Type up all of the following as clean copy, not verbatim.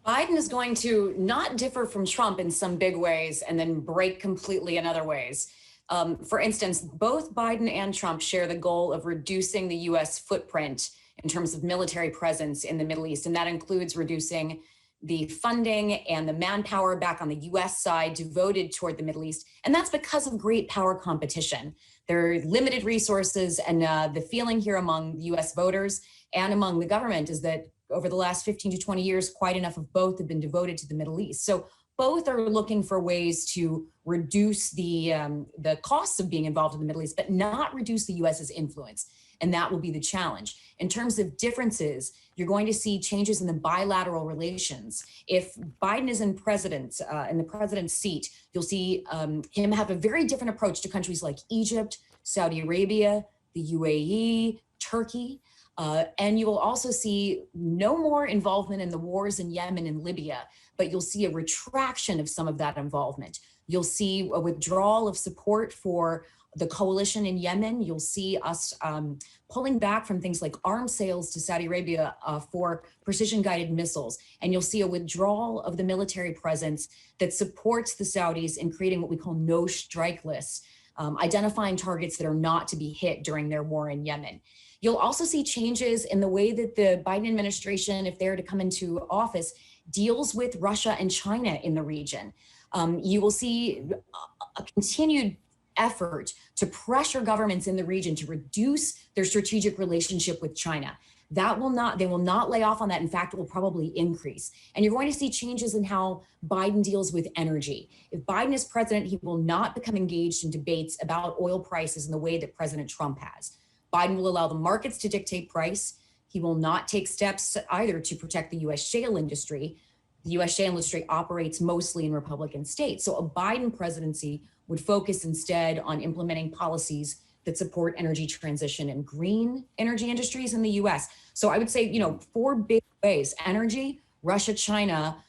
Biden is going to not differ from Trump in some big ways and then break completely in other ways. For instance, both Biden and Trump share the goal of reducing the U.S. footprint in terms of military presence in the Middle East. And that includes reducing the funding and the manpower back on the U.S. side devoted toward the Middle East. And that's because of great power competition. There are limited resources, and the feeling here among U.S. voters and among the government is that over the last 15 to 20 years, quite enough of both have been devoted to the Middle East. So both are looking for ways to reduce the costs of being involved in the Middle East, but not reduce the U.S.'s influence. And that will be the challenge. In terms of differences, you're going to see changes in the bilateral relations. If Biden is in the president's seat, you'll see him have a very different approach to countries like Egypt, Saudi Arabia, the UAE, Turkey. And you will also see no more involvement in the wars in Yemen and Libya, but you'll see a retraction of some of that involvement. You'll see a withdrawal of support for the coalition in Yemen. You'll see us pulling back from things like arms sales to Saudi Arabia for precision-guided missiles. And you'll see a withdrawal of the military presence that supports the Saudis in creating what we call no-strike lists, identifying targets that are not to be hit during their war in Yemen. You'll also see changes in the way that the Biden administration, if they're to come into office, deals with Russia and China in the region. You will see a continued effort to pressure governments in the region to reduce their strategic relationship with China. They will not lay off on that. In fact, it will probably increase. And you're going to see changes in how Biden deals with energy. If Biden is president, he will not become engaged in debates about oil prices in the way that President Trump has. Biden will allow the markets to dictate price. He will not take steps either to protect the U.S. shale industry. The U.S. shale industry operates mostly in Republican states. So a Biden presidency would focus instead on implementing policies that support energy transition and green energy industries in the U.S. So I would say, four big ways: energy, Russia, China,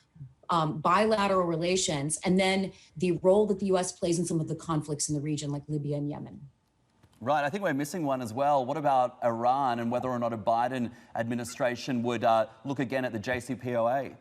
bilateral relations, and then the role that the U.S. plays in some of the conflicts in the region, like Libya and Yemen. Right, I think we're missing one as well. What about Iran and whether or not a Biden administration would look again at the JCPOA?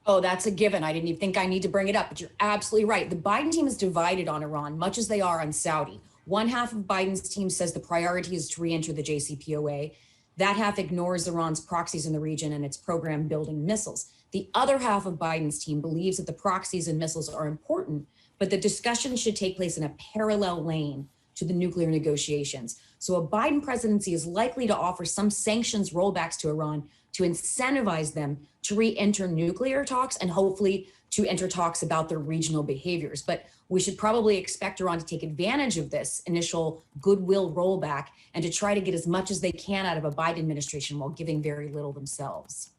Oh, that's a given. I didn't even think I need to bring it up, but you're absolutely right. The Biden team is divided on Iran, much as they are on Saudi. One half of Biden's team says the priority is to re-enter the JCPOA. That half ignores Iran's proxies in the region and its program building missiles. The other half of Biden's team believes that the proxies and missiles are important, but the discussion should take place in a parallel lane to the nuclear negotiations. So a Biden presidency is likely to offer some sanctions rollbacks to Iran to incentivize them to re-enter nuclear talks and hopefully to enter talks about their regional behaviors. But we should probably expect Iran to take advantage of this initial goodwill rollback and to try to get as much as they can out of a Biden administration while giving very little themselves.